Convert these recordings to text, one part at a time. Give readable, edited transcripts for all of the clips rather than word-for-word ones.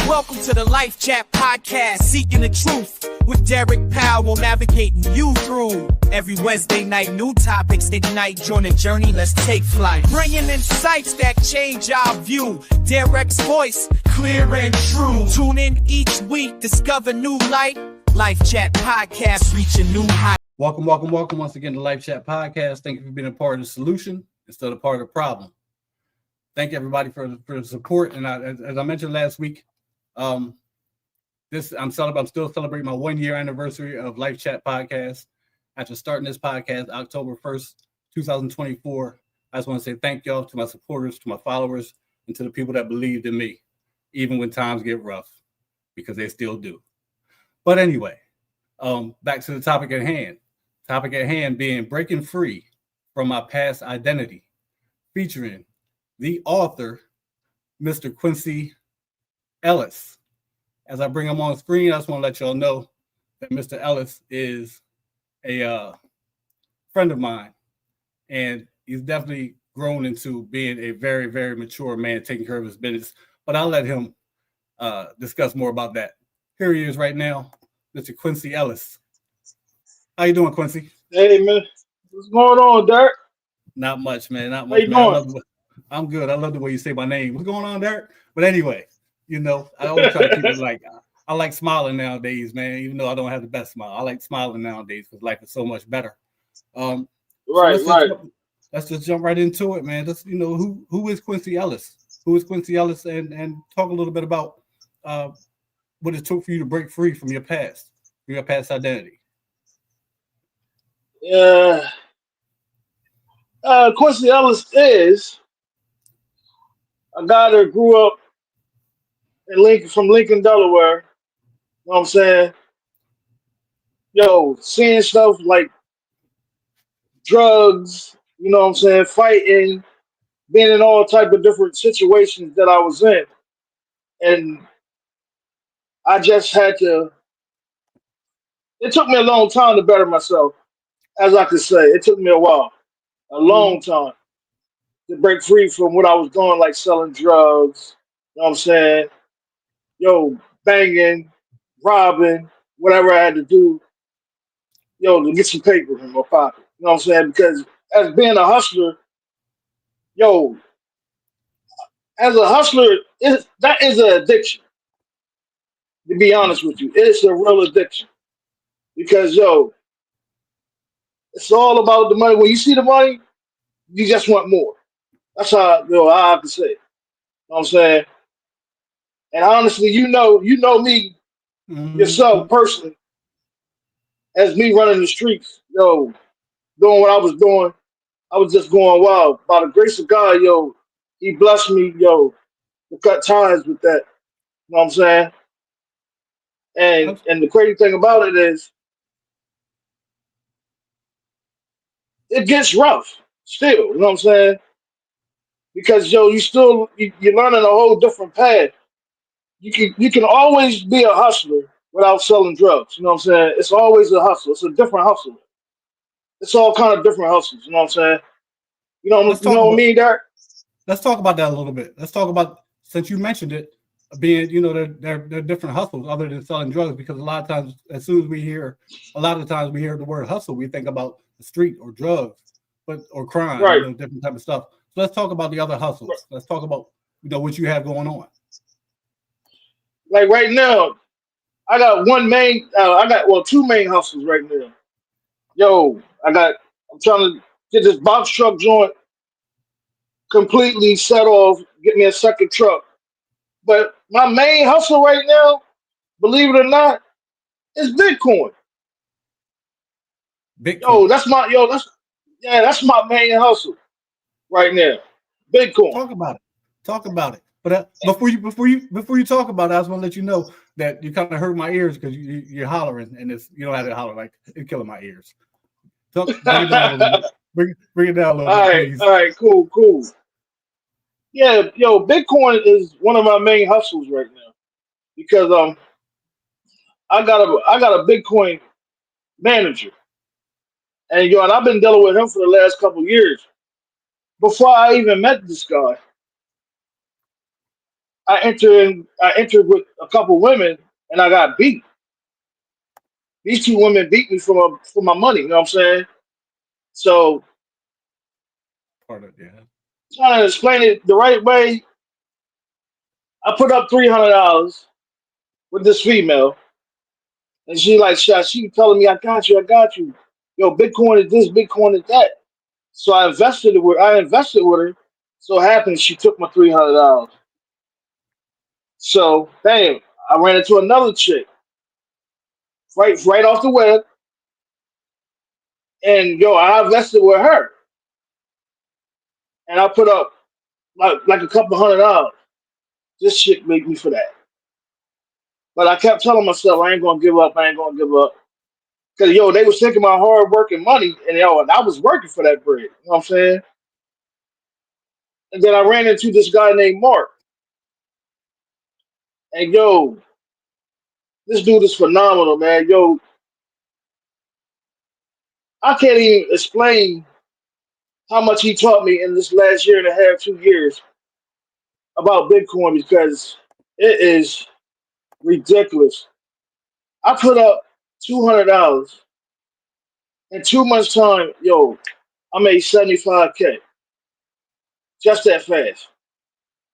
Welcome to the Life Chat Podcast, seeking the truth with Derek Powell, navigating you through every Wednesday night. New topics ignite, join the journey, let's take flight. Bringing insights that change our view. Derek's voice, clear and true. Tune in each week, discover new light. Life Chat Podcast, reach a new height. Welcome once again to Life Chat Podcast. Thank you for being a part of the solution instead of part of the problem. Thank you everybody for the support. And as I mentioned last week, I'm still celebrating my 1 year anniversary of Life Chat Podcast. After starting this podcast October 1st, 2024, I just want to say thank y'all to my supporters, to my followers, and to the people that believed in me, even when times get rough, because they still do. But anyway, back to the topic at hand. Topic at hand being breaking free from my past identity, featuring the author, Mr. Quincy Ellis. As I bring him on screen, I just want to let y'all know that Mr. Ellis is a friend of mine, and he's definitely grown into being a very, very mature man, taking care of his business. But I'll let him discuss more about that. Here he is right now, Mr. Quincy Ellis. How you doing, Quincy? Hey, man. What's going on, Derek? Not much, man. Not How much, you man. doing? I'm good. I love the way you say my name. What's going on, Derek? But anyway, I always try to keep it like, I like smiling nowadays, man, even though I don't have the best smile. I like smiling nowadays because life is so much better. Right. Let's just jump right into it, man. Let's, who is Quincy Ellis? Who is Quincy Ellis? And talk a little bit about what it took for you to break free from your past identity. Yeah. Quincy Ellis is a guy that grew up from Lincoln, Delaware. You know what I'm saying? Seeing stuff like drugs, you know what I'm saying, fighting, being in all type of different situations that I was in. And I just had to, it took me a long time to better myself, as I could say. It took me a while, a long time to break free from what I was doing, like selling drugs, you know what I'm saying? Banging, robbing, whatever I had to do, to get some paper in my pocket. You know what I'm saying? Because as being a hustler, as a hustler, that is an addiction. To be honest with you, it's a real addiction. Because it's all about the money. When you see the money, you just want more. That's how I have to say it. You know what I'm saying? And honestly, you know me yourself personally, as me running the streets, doing what I was doing. I was just going wild. By the grace of God, he blessed me, to cut ties with that. You know what I'm saying? And the crazy thing about it is, it gets rough still. You know what I'm saying? Because you're learning a whole different path. You can always be a hustler without selling drugs. You know what I'm saying? It's always a hustle. It's a different hustle. It's all kind of different hustles. You know what I'm saying? You know what I mean, Derek? Let's talk about that a little bit. Let's talk about, since you mentioned it, being, they're different hustles other than selling drugs, because a lot of times, as soon as we hear the word hustle, we think about the street or drugs, or crime, right. Different type of stuff. So let's talk about the other hustles. Right. Let's talk about, what you have going on. Like right now, I got two main hustles right now. I'm trying to get this box truck joint completely set off, get me a second truck. But my main hustle right now, believe it or not, is Bitcoin. Bitcoin. That's my main hustle right now. Bitcoin. Talk about it. But before you talk about it, I just want to let you know that you kind of hurt my ears because you're hollering, and you don't have to holler, like it's killing my ears. Bring it down a little bit. Bring it down a little bit, please. All right, cool. Yeah, Bitcoin is one of my main hustles right now because I got a Bitcoin manager, and I've been dealing with him for the last couple of years. Before I even met this guy, I entered with a couple women and I got beat. These two women beat me for my money. You know what I'm saying? So Part of yeah. trying to explain it the right way, I put up $300 with this female, and she like she telling me, I got you. Yo, Bitcoin is this, Bitcoin is that. So I invested with her. So it happened she took my $300. So damn, I ran into another chick right off the web, and yo, I invested with her, and I put up like a couple $100. This shit made me for that. But I kept telling myself I ain't gonna give up. I ain't gonna give up. Cause yo, they was taking my hard work and money, and yo, and I was working for that bread. You know what I'm saying? And then I ran into this guy named Mark, and yo, this dude is phenomenal, man. Yo, I can't even explain how much he taught me in this last year and a half, 2 years about Bitcoin because it is ridiculous. I put up $200 in 2 months' time. Yo, I made 75K just that fast.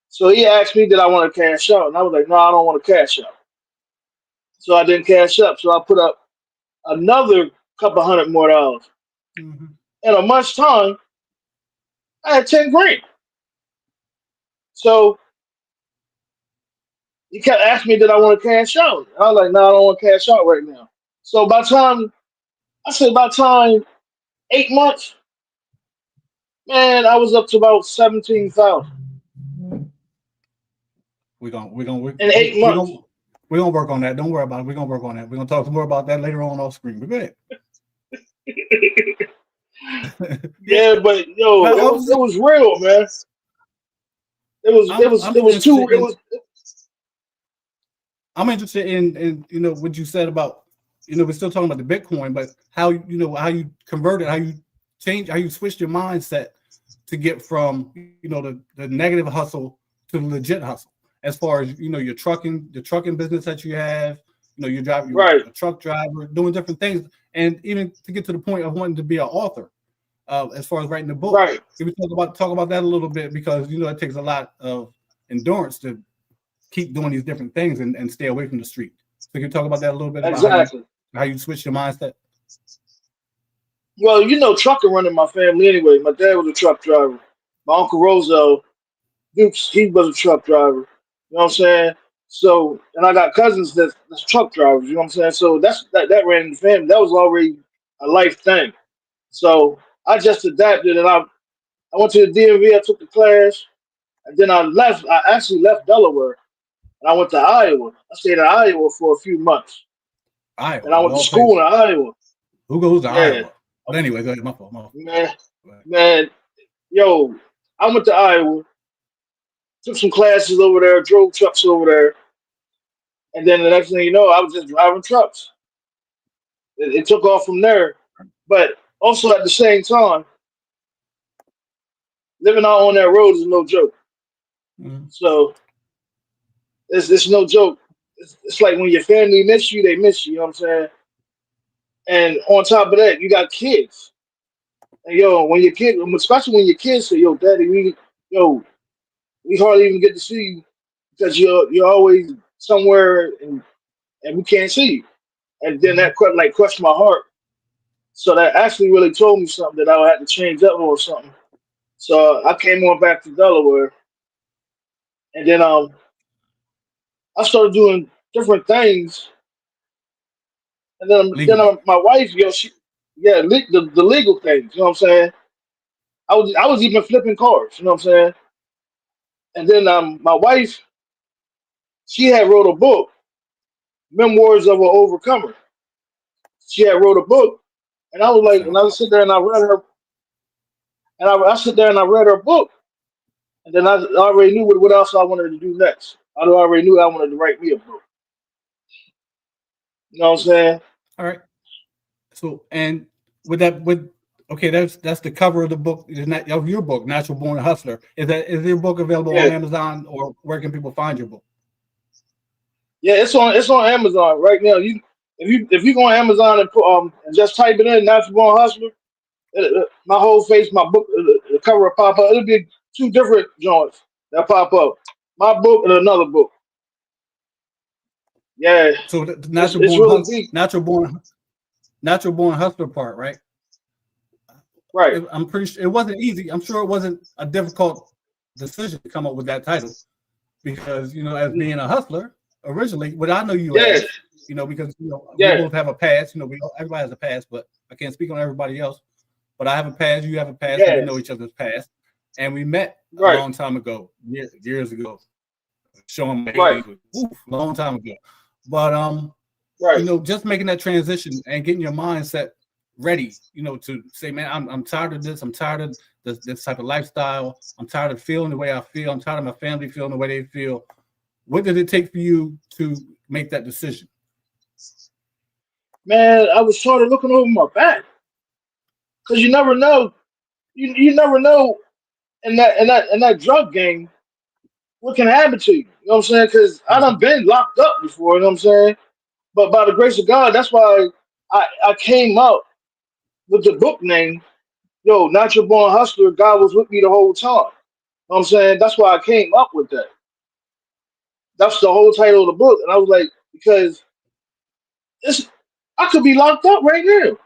So he asked me did I want to cash out, and I was like, no, I don't want to cash out. So I didn't cash up. So I put up another couple hundred more dollars. Mm-hmm. In a month's time, I had 10 grand. So he kept asking me did I want to cash out. And I was like, no, I don't want to cash out right now. So by time 8 months, man, I was up to about 17,000 We're gonna in 8 months. we're gonna work on that. Don't worry about it. We're gonna work on that. We're gonna talk more about that later on off screen. But go ahead. Yeah, but yo, Now, it was real, man. I'm It was too interested it in was what you said about we're still talking about the Bitcoin, but how how you converted, how you change, how you switched your mindset to get from the negative hustle to the legit hustle. As far as the trucking business that you have, you're right, a truck driver, doing different things, and even to get to the point of wanting to be an author. As far as writing a book, right, can we talk about that a little bit because it takes a lot of endurance to keep doing these different things and stay away from the street. So can you talk about that a little bit about exactly. how you switch your mindset? Well, trucking running my family anyway. My dad was a truck driver. My uncle Roselle Dukes, he was a truck driver. You know what I'm saying? So, and I got cousins that's truck drivers. You know what I'm saying? So that ran in the family. That was already a life thing. So I just adapted, and I went to the DMV. I took the class, and then I left. I actually left Delaware, and I went to Iowa. I stayed in Iowa for a few months, Iowa, and I of went to all school places. in Iowa. Who goes to Yeah, Iowa? But anyway, go ahead. My fault. My fault. man, man, yo, I went to Iowa, took some classes over there, drove trucks over there, and then the next thing you know, I was just driving trucks. It took off from there. But also at the same time, living out on that road is no joke. Mm-hmm. So it's no joke. It's like when your family miss you, they miss you. You know what I'm saying? And on top of that, you got kids. And yo, when your kid, especially when your kids say, "Yo, daddy, yo, we hardly even get to see you because you're always somewhere and we can't see you." And then that crushed my heart. So that actually really told me something that I would have to change up or something. So I came on back to Delaware, and then I started doing different things. And Legally. my wife, yo, the legal things. You know what I'm saying? I was even flipping cars. You know what I'm saying? And then my wife, she had wrote a book, Memoirs of an Overcomer. She had wrote a book, and I was like, and Sounds I sit awesome. there and I read her, and I sit there and I read her book, and then I already knew what else I wanted to do next. I already knew I wanted to write me a book. You know what I'm saying? All right. So and with Okay, that's the cover of the book. Of your book, Natural Born Hustler. Is your book available on Yeah, Amazon, or where can people find your book? yeah, it's on Amazon right now. If you go on Amazon and put and just type it in, Natural Born Hustler, my whole face, my book, the cover will pop up. It'll be two different joints that pop up. My book and another book. Yeah, So the it's really deep. natural born hustler part, right? Right. I'm pretty sure it wasn't easy. I'm sure it wasn't a difficult decision to come up with that title because as being a hustler originally, what I know you Yeah, as, because we yeah, both have a past. Everybody has a past, but I can't speak on everybody else. But I have a past, you have a past, and we yeah. know each other's past. And we met a Right, long time ago, years ago. Showing my right, age, long time ago. But right. just making that transition and getting your mindset ready, to say, man, I'm tired of this. I'm tired of this type of lifestyle. I'm tired of feeling the way I feel. I'm tired of my family feeling the way they feel. What did it take for you to make that decision? Man, I was sort of looking over my back because you never know. You never know in that drug game what can happen to you. You know what I'm saying? Because I done been locked up before. You know what I'm saying? But by the grace of God, that's why I came up with the book name. Yo, Natural Born Hustler. God was with me the whole time. You know what I'm saying? That's why I came up with that. That's the whole title of the book. And I was like, because it's I could be locked up right now.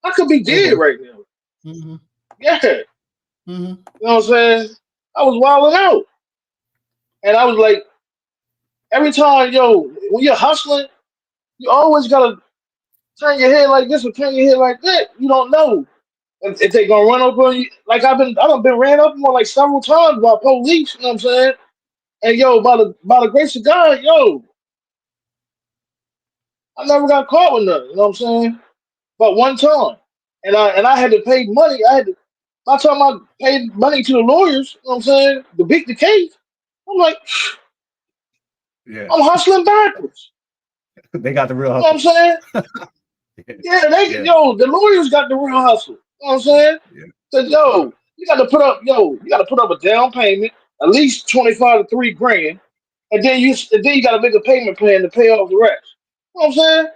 I could be dead Okay. right now. Mm-hmm. Yeah. You Mm-hmm. know what I'm saying? I was wilding out. And I was like, every time, yo, when you're hustling, you always gotta turn your head like this or turn your head like that. You don't know if they gonna run up on you. Like I done been ran up on like several times by police, you know what I'm saying? And yo, by the grace of God, yo, I never got caught with nothing, you know what I'm saying? But one time. And I had to pay money. By the time I paid money to the lawyers, you know what I'm saying, to beat the case, I'm like, Yeah. I'm hustling backwards. They got the real You know what I'm hustle. saying? Yeah, Yeah. the lawyers got the real hustle. You know what I'm saying? Yeah. Cause Yeah. you gotta put up a down payment, at least 25 to 3 grand, and then you gotta make a payment plan to pay off the rest. You know what I'm saying?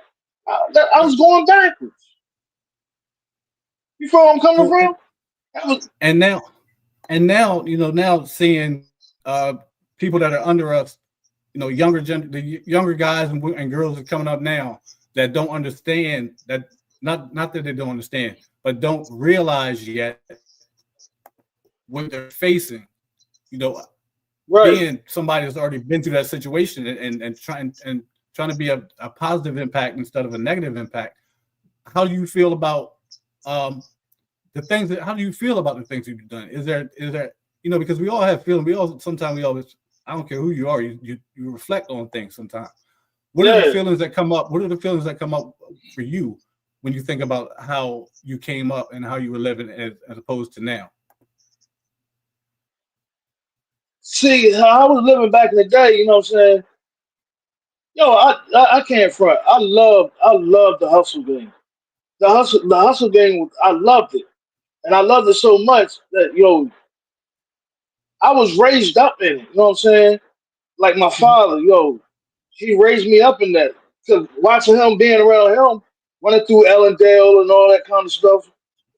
I Yeah. was going backwards. You feel where I'm coming So from? That was, and now now seeing people that are under us, the younger guys and girls are coming up now that don't understand that, not that they don't understand, but don't realize yet what they're facing. You know, right. being somebody that's already been through that situation and trying to be a positive impact instead of a negative impact. How do you feel about um, the things that? How do you feel about the things you've done? Is there because we all have feelings. We always, I don't care who you are, you reflect on things sometimes. What are the Yeah. feelings that come up? What are the feelings that come up for you when you think about how you came up and how you were living as opposed to now? See, how I was living back in the day, you know what I'm saying? Yo, I can't front. I love the hustle game. The hustle game. I loved it, and I loved it so much that I was raised up in it. You know what I'm saying? Like my Mhm. father, he raised me up in that. Cause watching him being around him, running through Ellendale and all that kind of stuff,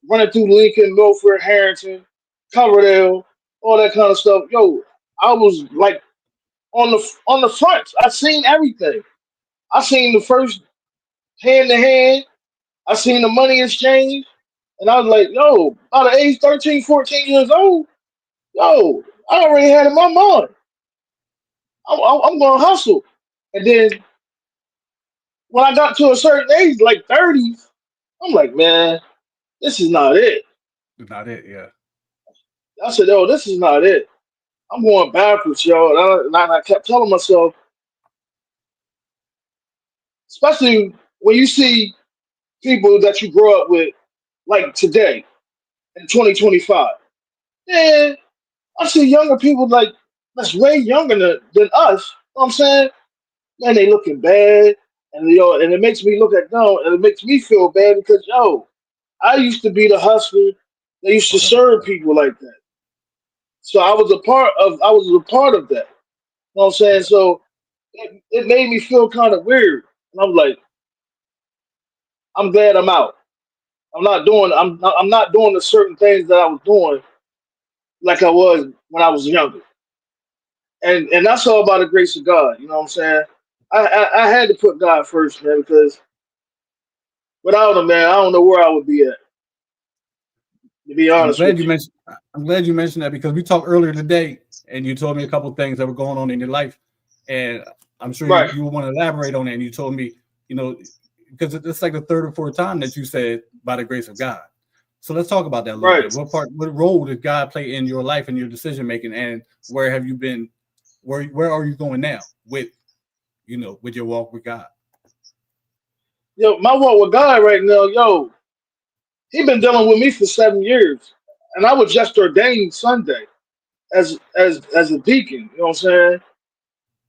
running through Lincoln, Milford, Harrington, Coverdale, all that kind of stuff. Yo, I was like on the front. I seen everything. I seen the first hand to hand. I seen the money exchange. And I was like, yo, by the age 13, 14 years old, yo, I already had in my mind. I'm going to hustle. And then when I got to a certain age, like 30s, I'm like, man, this is not it. Not it, yeah. I said, yo, this is not it. I'm going backwards, yo. And I kept telling myself, especially when you see people that you grow up with, like today in 2025. Man, I see younger people like that's way younger than us. You know what I'm saying? Man, they looking bad. And and it makes me look at them and it makes me feel bad because I used to be the hustler that used to serve people like that. So I was a part of that. You know what I'm saying? So it made me feel kind of weird. And I'm like, I'm glad I'm out. I'm not doing the certain things that I was doing like I was when I was younger. And that's all by the grace of God. You know what I'm saying? I had to put God first, man, because without him, man, I don't know where I would be at. To be I'm honest glad with you you. mentioned. I'm glad you mentioned that because we talked earlier today, and you told me a couple of things that were going on in your life, and I'm sure Right, you will want to elaborate on it. And you told me, you know, because it's like the third or fourth time that you said by the grace of God. So let's talk about that a little right. bit. What role did God play in your life and your decision making, and where have you been? Where are you going now with with your walk with God? Yo, my walk with God right now, yo, he been dealing with me for 7 years, and I was just ordained Sunday as a deacon. You know what I'm saying?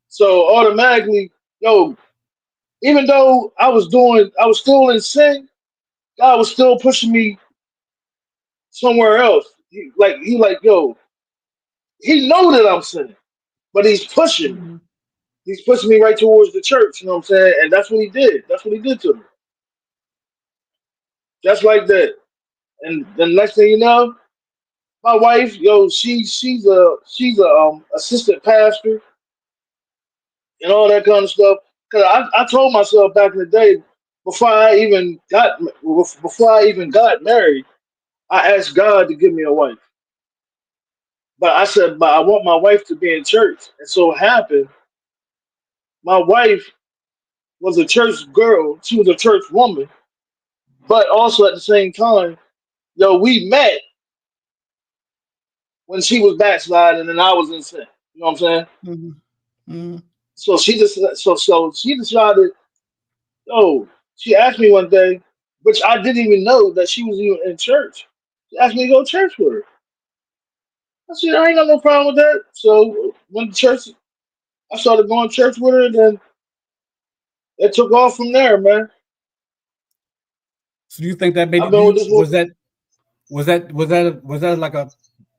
So automatically, yo, even though I was still in sin, God was still pushing me somewhere else. Yo, he know that I'm sinning, but he's pushing me. Mm-hmm. He's pushing me right towards the church. You know what I'm saying? And that's what he did. That's what he did to me. Just like that. And the next thing you know, my wife, yo, she's a assistant pastor and all that kind of stuff. Cause I told myself back in the day before I even got married, I asked God to give me a wife. But I said, but I want my wife to be in church. And so it happened. My wife was a church girl. She was a church woman. But also at the same time, yo, we met when she was backsliding and I was in sin. You know what I'm saying? Mm-hmm. So she decided, oh, she asked me one day, which I didn't even know that she was even in church. She asked me to go to church with her. I said, I ain't got no problem with that. So when the church I started going to church with her, and then it took off from there, man. So do you think that made I've it? Do been with you this woman. was that like a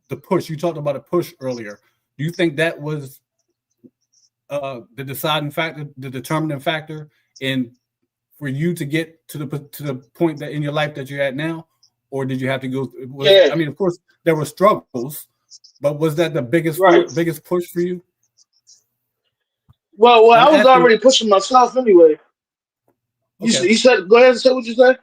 the push? You talked about a push earlier. Do you think that was the deciding factor, the determining factor in for you to get to the point that in your life that you're at now, or did you have to go? Was Yeah, I mean, of course, there were struggles, but was that the right. biggest push for you? Well, I'm I was asking. already pushing myself anyway. Okay, You said, go ahead and say what you say.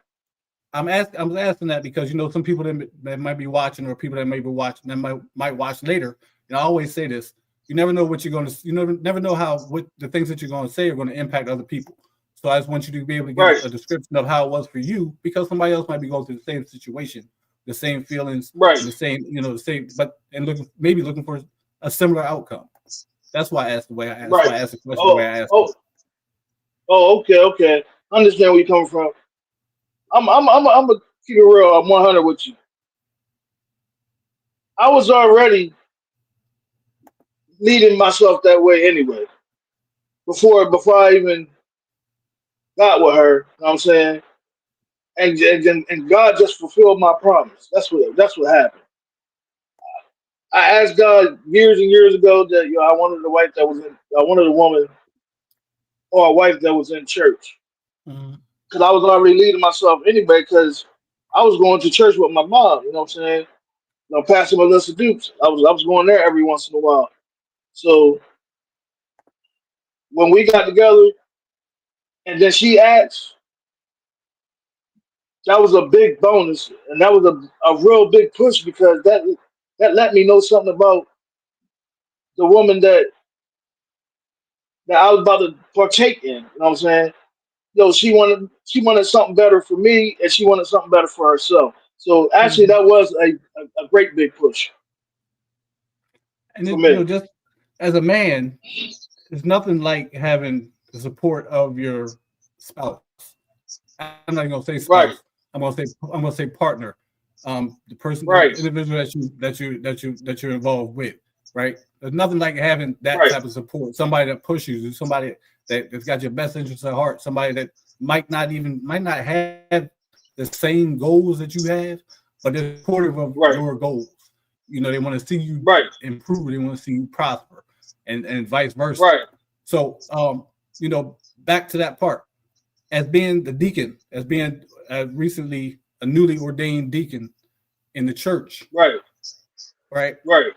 I'm asking that because some people that might be watching or people that may be watching that might watch later. And I always say this: you never know what you're going to. You never know how what the things that you're going to say are going to impact other people. So I just want you to be able to give Right, a description of how it was for you because somebody else might be going through the same situation, the same feelings, right. and the same, but and looking for a similar outcome. That's why I asked the way I asked. That's why Right. I asked the question the way Oh, I asked it. oh, oh. Okay, okay. I understand where you're coming from. I'm gonna keep it real. I'm 100 with you. I was already leading myself that way anyway. Before I even got with her, you know what I'm saying? And God just fulfilled my promise. That's what happened. I asked God years and years ago that I wanted a wife that was in, I wanted a woman or a wife that was in church Mm-hmm. because I was already leading myself anyway because I was going to church with my mom. You know what I'm saying? Pastor Melissa Dukes. I was going there every once in a while. So when we got together and then she asked, that was a big bonus and that was a real big push because that let me know something about the woman that I was about to partake in. You know what I'm saying? She wanted something better for me and she wanted something better for herself. So actually Mm-hmm. that was a great big push And for me. just as a man, there's nothing like having the support of your spouse. I'm not even gonna say spouse. Right, I'm gonna say partner. The right, individual that you're involved with, right? There's nothing like having that right, type of support. Somebody that pushes you, somebody that's got your best interests at heart, somebody that might not have the same goals that you have, but they're supportive of right, your goals. You know, they want to see you right, improve, they want to see you prosper, and vice versa. right, So, you know, back to that part, as being the deacon, as being recently a newly ordained deacon in the church, right, right? right.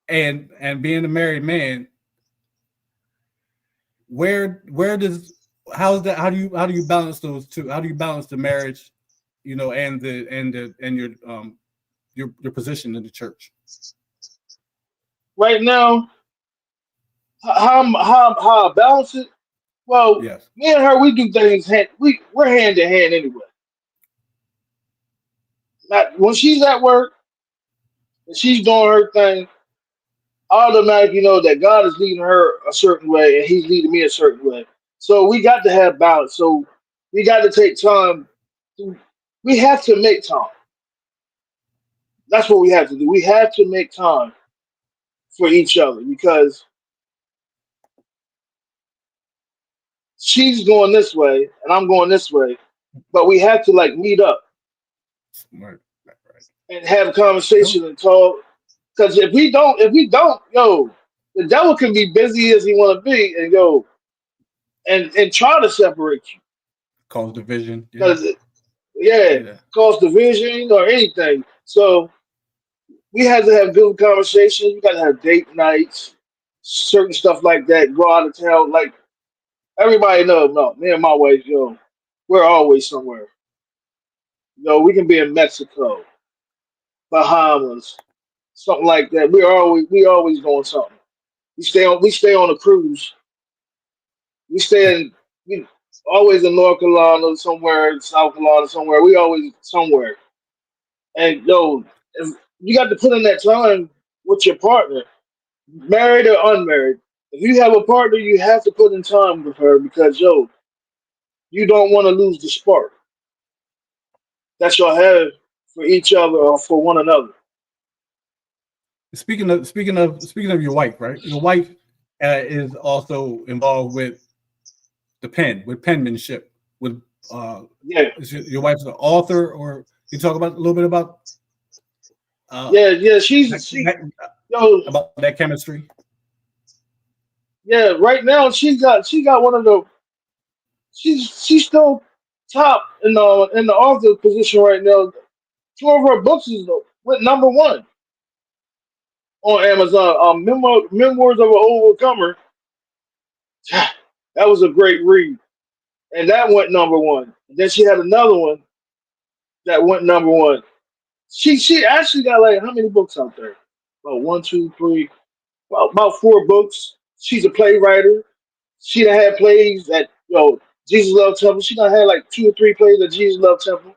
And being a married man, where does how's that how do you balance those two? How do you balance the marriage, you know, and your position in the church? Right now, how I balance it? Well, Yes. me and her, we do things we're hand in hand anyway. Not when she's at work and she's doing her thing, automatically know that God is leading her a certain way and He's leading me a certain way. So we got to have balance. So we got to take time. We have to make time. That's what we have to do. We have to make time for each other because she's going this way and I'm going this way, but we have to like meet up Right. Right. and have a No. conversation and talk. Because if we don't, yo, the devil can be busy as he want to be, and yo, and try to separate you. Cause division. Yeah. Because yeah, Yeah. cause division or anything. So we have to have good conversations. We got to have date nights, certain stuff like that. Go out of town, like everybody knows. No, me and my wife, yo, we're always somewhere. Yo, we can be in Mexico, Bahamas, something like that. We always doing something. We stay on a cruise. We stay in we always in North Carolina, somewhere, South Carolina, somewhere. We always somewhere. And yo, if you got to put in that time with your partner, married or unmarried. If you have a partner, you have to put in time with her because yo, you don't want to lose the spark that y'all have for each other or for one another. Speaking of your wife, right? Your wife is also involved with the pen, with penmanship, with uh, Yeah, is your wife's an author, or you talk about a little bit uh yeah, yeah. that, She that, yo, about that chemistry? yeah. Right now, she got one of the she's still top in the author position right now. Two of her books went number one on Amazon. Memoirs of an Overcomer. That was a great read, and that went number one. And then she had another one that went number one. She actually got like how many books out there? About one, two, three, about four books. She's a playwright. She done had plays at Jesus Love Temple. She done had like two or three plays at Jesus Love Temple.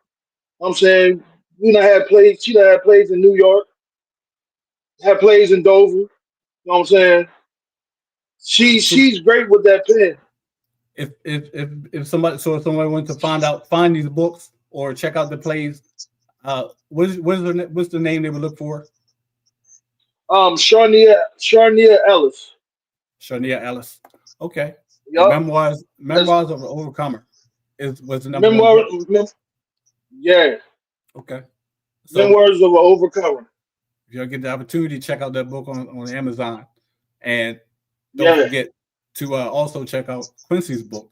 I'm saying we done had plays. She done had plays in New York. Had plays in Dover. You know what I'm saying? So She's great with that pen. if somebody wants to find these books or check out the plays, what's the name they would look for? Sharnia Ellis. Shania Ellis. Okay. And Yup. That's Memoirs of an Overcomer was the number one memoir. book. Yeah, Okay. So memoirs of an overcomer. if you get the opportunity, check out that book on Amazon. And don't Yeah, forget to also check out Quincy's book.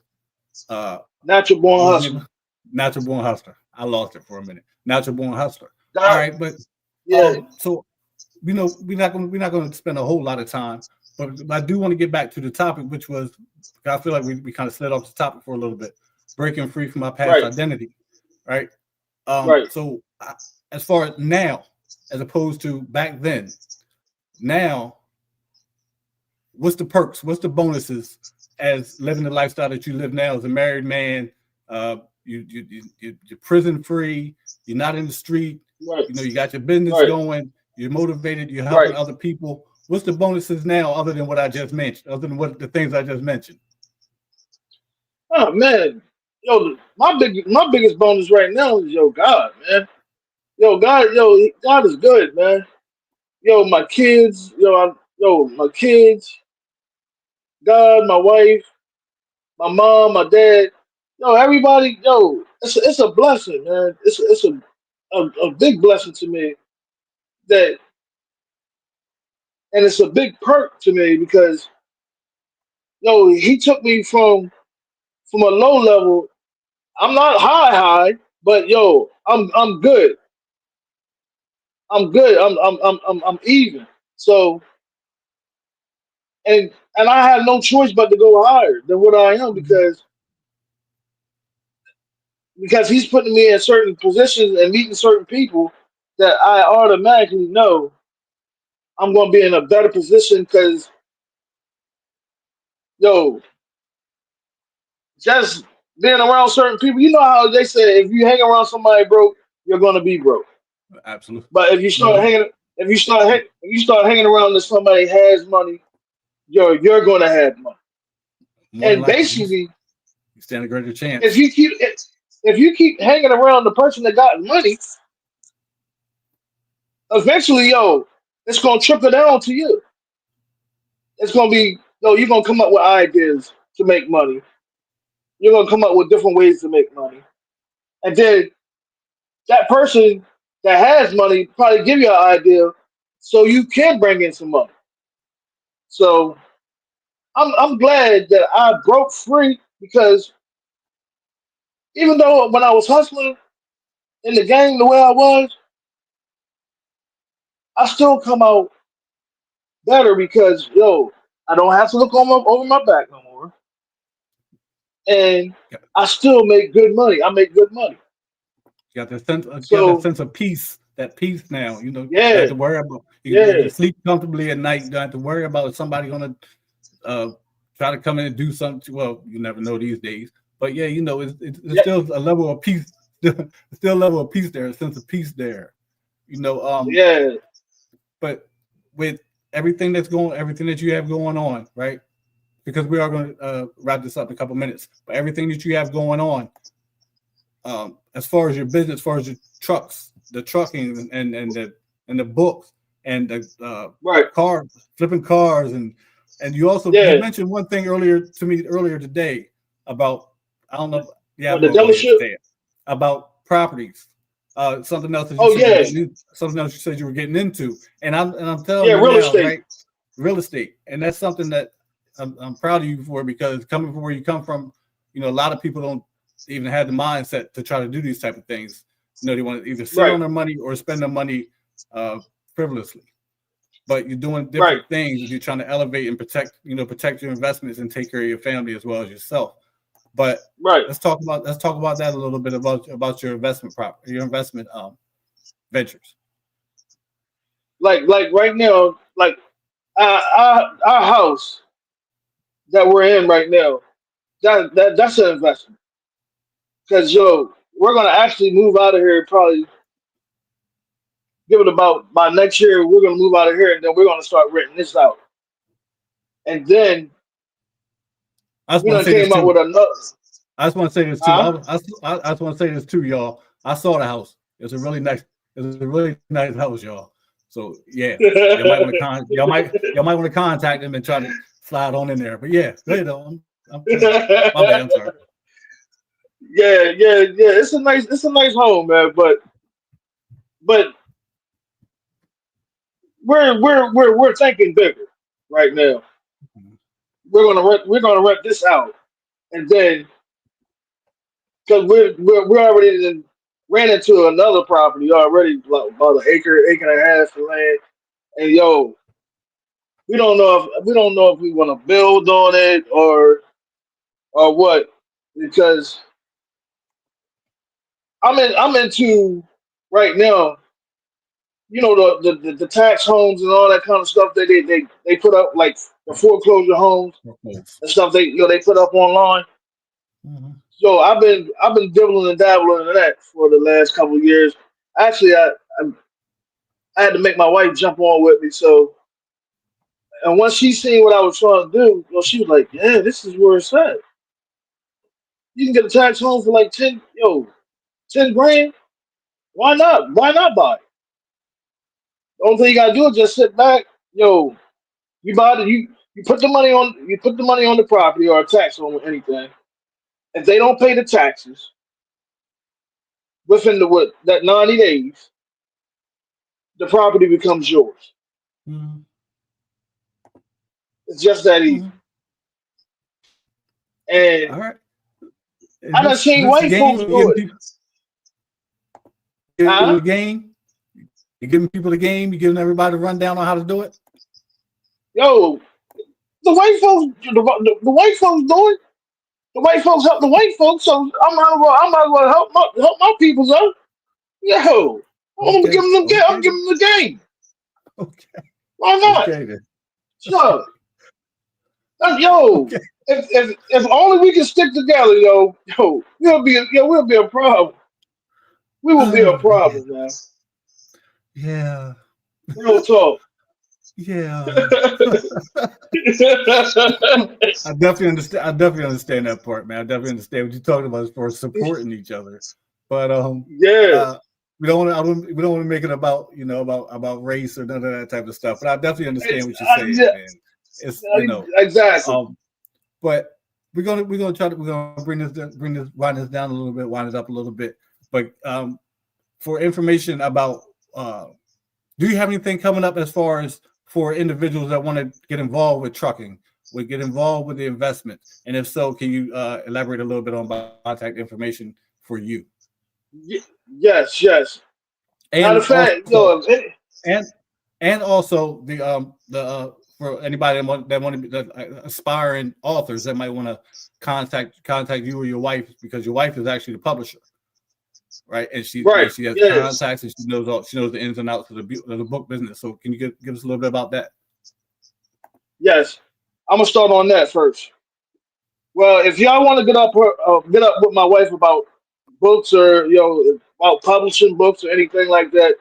Uh, natural what born was the name? hustler. Natural Born Hustler. I lost it for a minute. Natural Born Hustler. All God, right, but yeah, so we're not gonna spend a whole lot of time, but I do want to get back to the topic, which was I feel like we kind of slid off the topic for a little bit, breaking free from my past right, identity, right? right. So as far as now, as opposed to back then, now what's the perks? What's the bonuses as living the lifestyle that you live now as a married man? Uh, you're prison free. You're not in the street. Right, You know, you got your business right, going. You're motivated. You're helping right. other people. What's the bonuses now, other than what I just mentioned? Other than what the things I just mentioned? Oh man, yo, my biggest bonus right now is God, man. God is good, man. My kids, my kids, God, my wife, my mom, my dad. yo, everybody, yo, it's a blessing, man. It's a big blessing to me that, and it's a big perk to me because yo, he took me from a low level. I'm not high, but yo, I'm good. I'm good. I'm even. So and I have no choice but to go higher than what I am because he's putting me in certain positions and meeting certain people that I automatically know I'm going to be in a better position because yo, just being around certain people, you know how they say if you hang around somebody broke, you're going to be broke. Absolutely. But if you start Mhm. hanging, if you start hanging around that somebody has money, you're going to have money. More than And likely, basically, you stand a greater if chance. you keep if you keep hanging around the person that got money, eventually, yo, it's gonna trickle down to you. It's gonna be, yo, you're gonna come up with ideas to make money. You're gonna come up with different ways to make money, and then that person that has money probably give you an idea, so you can bring in some money. So I'm glad that I broke free because even though when I was hustling in the game the way I was, I still come out better because yo, I don't have to look over my back no more, and You I still make good money. I make good money. got that sense. You got that So sense of peace. That peace now. You know, you don't have yeah, to worry about. You yeah, can sleep comfortably at night. You don't have to worry about somebody gonna uh, try to come in and do something. Well, you never know these days. But yeah, you know, it's yeah, still a level of peace. Still a level of peace there. A sense of peace there. You know, yeah, but with everything that you have going on, right? Because we are going to wrap this up in a couple minutes. But everything that you have going on, as far as your business, as far as your trucks, the trucking and the books and the right, car flipping cars and you yeah. mentioned one thing earlier to me earlier today about I don't know. Yeah, What I'm the gonna go ahead and dealership? say it about properties. Something else that you Oh said yeah, something else you said you were getting into, and I'm telling yeah, you real now, estate. right? Real estate, and that's something that I'm proud of you for because coming from where you come from, you know, a lot of people don't even have the mindset to try to do these type of things. You know, they want to either sit Right, on their money or spend their money uh, frivolously. But you're doing right, different things. You're trying to elevate and protect, you know, protect your investments and take care of your family as well as yourself. But right. let's talk about that a little bit about your your investment ventures. Like right now, like our house that we're in right now, that's an investment. Cause yo, we're gonna actually move out of here probably give it about by next year. We're gonna move out of here and then we're gonna start renting this out. And then I just we want to done say this came up too. with another. I just want to say this too. Huh? I just want to say this too, y'all. I saw the house. It's a really nice house, y'all. So yeah, y'all might want to contact them and try to slide on in there. But yeah, go ahead. My bad. I'm sorry. Yeah. It's a nice home, man. But we're thinking bigger right now. We're gonna rent this out, and then because we're already ran into another property already, like about an acre and a half of land, and yo, we don't know if we want to build on it or what because I'm into right now. You know the tax homes and all that kind of stuff that they put up like the foreclosure homes and stuff they put up online. Mhm. So I've been dibbling and dabbling in that for the last couple of years. Actually, I had to make my wife jump on with me. So and once she seen what I was trying to do, well, she was like, "Yeah, this is where it's at. You can get a tax home for like 10 grand. Why not? Why not buy it? The only thing you gotta do is just sit back. Yo, you buy it. You put the money on the property or a tax on anything, if they don't pay the taxes within that 90 days, the property becomes yours. Mm-hmm. It's just that easy. Mm-hmm. And All right. I done seen This white game, folks do it. the game. You're giving people the game. You're giving everybody a rundown on how to do it. Yo, the white folks, the white folks do it. The white folks help the white folks, so I might as well help my peoples out. Yo, I'm Okay. giving them Okay. I'm giving them the game. Okay. Why not? Okay then. Sure. Yo, Okay. if only we can stick together, we'll be a problem. We will be a problem, man. Yeah. Real talk. Yeah. I definitely understand that part, man. I definitely understand what you're talking about as far as supporting each other. But Yeah. we don't want to make it about about race or none of that type of stuff. But I definitely understand what you're saying, man. It's Exactly. But we're gonna wind this down a little bit, wind it up a little bit. But for information about do you have anything coming up as far as for individuals that want to get involved with trucking, get involved with the investment? And if so, can you elaborate a little bit on contact information for you? Yes. And Matter of fact, and also the for anybody that want to be aspiring authors that might want to contact you or your wife, because your wife is actually the publisher, right? And she has contacts, and she knows the ins and outs of the book business. So can you give us a little bit about that? Yes, I'm gonna start on that first. Well, if y'all want to get up with my wife about books or about publishing books or anything like that,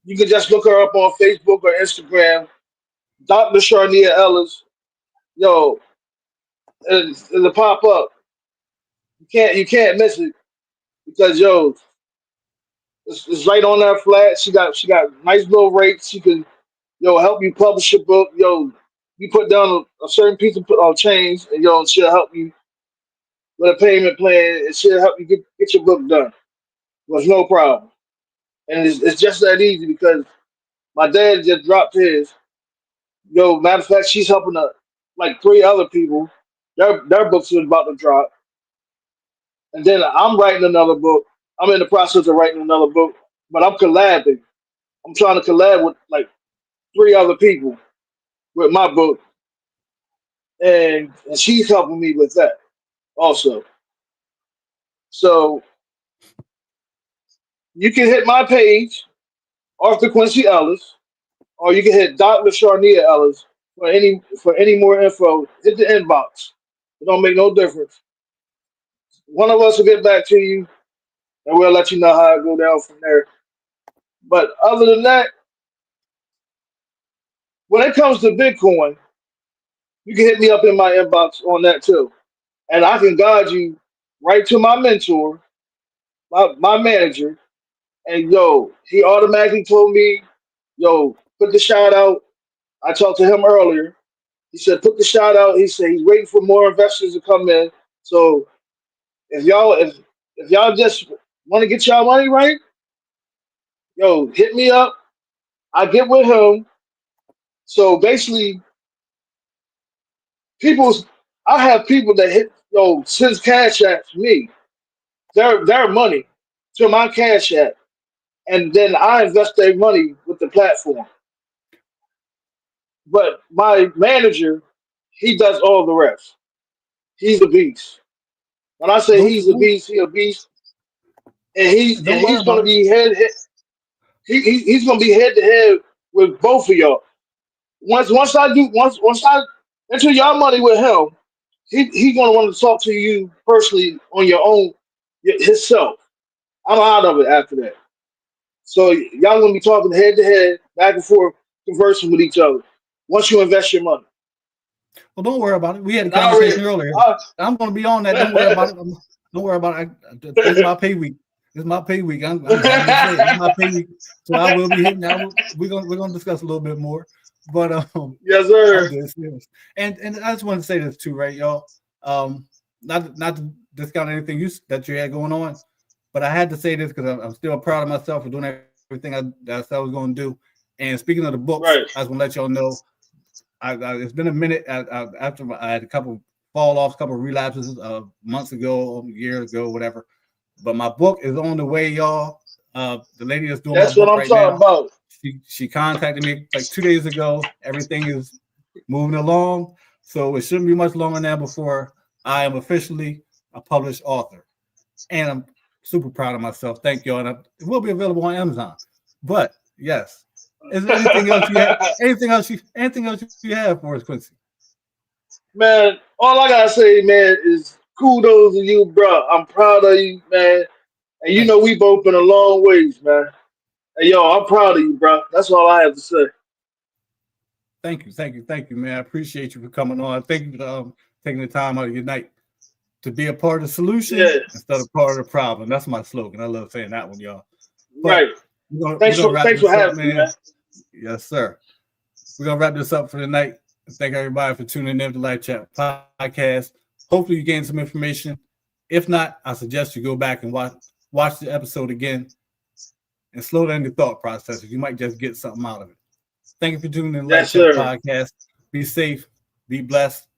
you can just look her up on Facebook or Instagram, Dr. Sharnia Ellis. Yo, it'll pop up. You can't miss it because it's right on that flat. She got nice little rates. She can help you publish a book. You put down a certain piece of change, and she'll help you with a payment plan, and she'll help you get your book done. There's no problem, and it's just that easy because my dad just dropped his. Matter of fact, she's helping like 3 other people. Their books are about to drop, and then I'm writing another book. I'm in the process of writing another book, but I'm collabing. I'm trying to collab with like 3 other people with my book, and she's helping me with that also. So you can hit my page, Arthur Quincy Ellis, or you can hit Dr. Sharnia Ellis for any more info. Hit the inbox. It don't make no difference. One of us will get back to you, and we'll let you know how it go down from there. But other than that, when it comes to Bitcoin, you can hit me up in my inbox on that too, and I can guide you right to my mentor, my manager. And he automatically told me, put the shout out. I talked to him earlier. He said, put the shout out. He said he's waiting for more investors to come in. So if y'all just want to get y'all money right, hit me up. I get with him. So basically, I have people that sends cash apps me their money to my cash app, and then I invest their money with the platform. But my manager, he does all the rest. He's a beast. When I say he's a beast, he's a beast, and he's going to be he's going to be head to head with both of y'all. Once I enter your money with him, he's going to want to talk to you personally on your own himself. I'm out of it after that. So y'all going to be talking head to head, back and forth, conversing with each other. Once you invest your money. Well, don't worry about it. We had a conversation earlier. I'm going to be on that. Don't worry about it. Don't worry about it. It's my pay week. It's my pay week. I'm it's my pay week. So I will be hitting that. We're gonna discuss a little bit more. But yes, sir. And I just want to say this too, right, y'all? not to discount anything that you had going on, but I had to say this because I'm still proud of myself for doing everything I said I was going to do. And speaking of the books, Right. I just want to let y'all know, it's been a minute after I had a couple fall offs, couple relapses months ago, years ago, whatever. But my book is on the way, y'all. The lady that's doing That's my what book I'm right talking now, about. she contacted me like 2 days ago. Everything is moving along, so it shouldn't be much longer now before I am officially a published author. And I'm super proud of myself. Thank you. And it will be available on Amazon. But yes, is there anything else you have? Anything else you have for us, Quincy? Man, all I gotta say, man, is kudos to you, bro. I'm proud of you, man. And you Thank know we both been a long ways, man. Hey, yo, I'm proud of you, bro. That's all I have to say. thank you, man. I appreciate you for coming on. Thank you for taking the time out of your night to be a part of the solution Yeah, instead of part of the problem. That's my slogan. I love saying that one, y'all. But right. we're gonna wrap Thanks for this up, having me, man. man. Yes, sir. We're gonna wrap this up for the night. Thank everybody for tuning in to Live Chat Podcast. Hopefully you gained some information. If not, I suggest you go back and watch the episode again and slow down your thought processes. You might just get something out of it. Thank you for tuning in to Live Yes, Chat sir. Podcast. Be safe, be blessed,